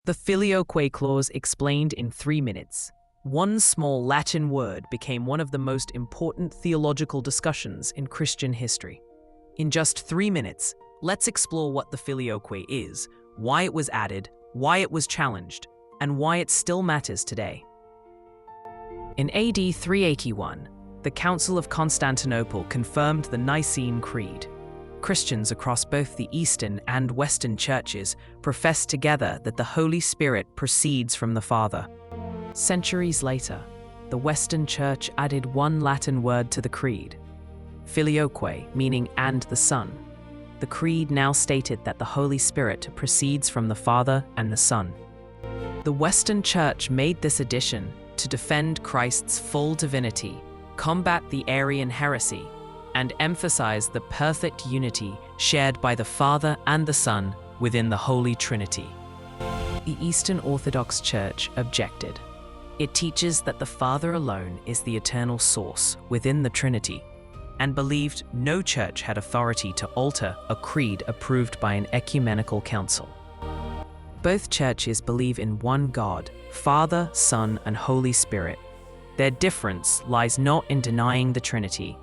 The Filioque Clause explained in 3 minutes. One small Latin word became one of the most important theological discussions in Christian history. In just 3 minutes, let's explore what the Filioque is, why it was added, why it was challenged, and why it still matters today. In AD 381, the Council of Constantinople confirmed the Nicene Creed. Christians across both the Eastern and Western churches professed together that the Holy Spirit proceeds from the Father. Centuries later, the Western Church added one Latin word to the Creed, Filioque, meaning "and the Son." The Creed now stated that the Holy Spirit proceeds from the Father and the Son. The Western Church made this addition to defend Christ's full divinity, combat the Arian heresy, and emphasize the perfect unity shared by the Father and the Son within the Holy Trinity. The Eastern Orthodox Church objected. It teaches that the Father alone is the eternal source within the Trinity, and believed no church had authority to alter a creed approved by an ecumenical council. Both churches believe in one God, Father, Son, and Holy Spirit. Their difference lies not in denying the Trinity,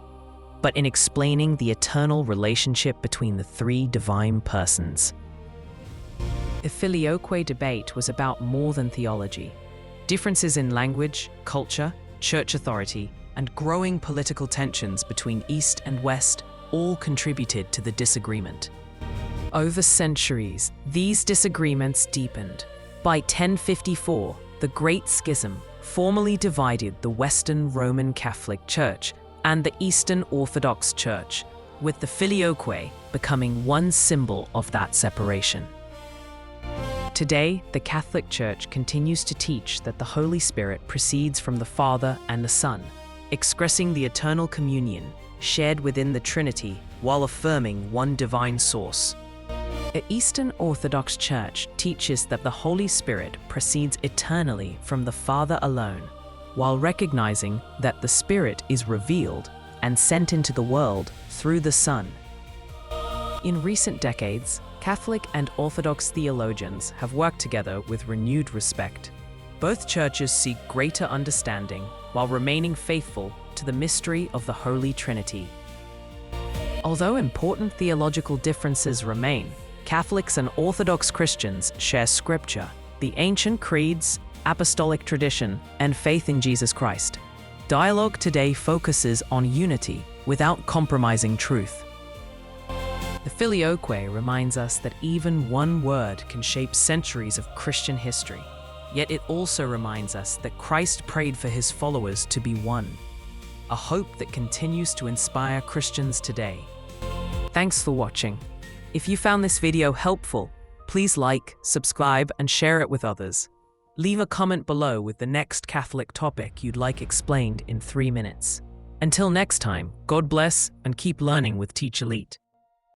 but in explaining the eternal relationship between the three divine persons. The Filioque debate was about more than theology. Differences in language, culture, church authority, and growing political tensions between East and West all contributed to the disagreement. Over centuries, these disagreements deepened. By 1054, the Great Schism formally divided the Western Roman Catholic Church and the Eastern Orthodox Church, with the Filioque becoming one symbol of that separation. Today, the Catholic Church continues to teach that the Holy Spirit proceeds from the Father and the Son, expressing the eternal communion shared within the Trinity while affirming one divine source. The Eastern Orthodox Church teaches that the Holy Spirit proceeds eternally from the Father alone, while recognizing that the Spirit is revealed and sent into the world through the Son. In recent decades, Catholic and Orthodox theologians have worked together with renewed respect. Both churches seek greater understanding while remaining faithful to the mystery of the Holy Trinity. Although important theological differences remain, Catholics and Orthodox Christians share Scripture, the ancient creeds, apostolic tradition, and faith in Jesus Christ. Dialogue today focuses on unity without compromising truth. The Filioque reminds us that even one word can shape centuries of Christian history. Yet it also reminds us that Christ prayed for his followers to be one, a hope that continues to inspire Christians today. Thanks for watching. If you found this video helpful, please like, subscribe, and share it with others. Leave a comment below with the next Catholic topic you'd like explained in 3 minutes. Until next time, God bless and keep learning with Teach Elite.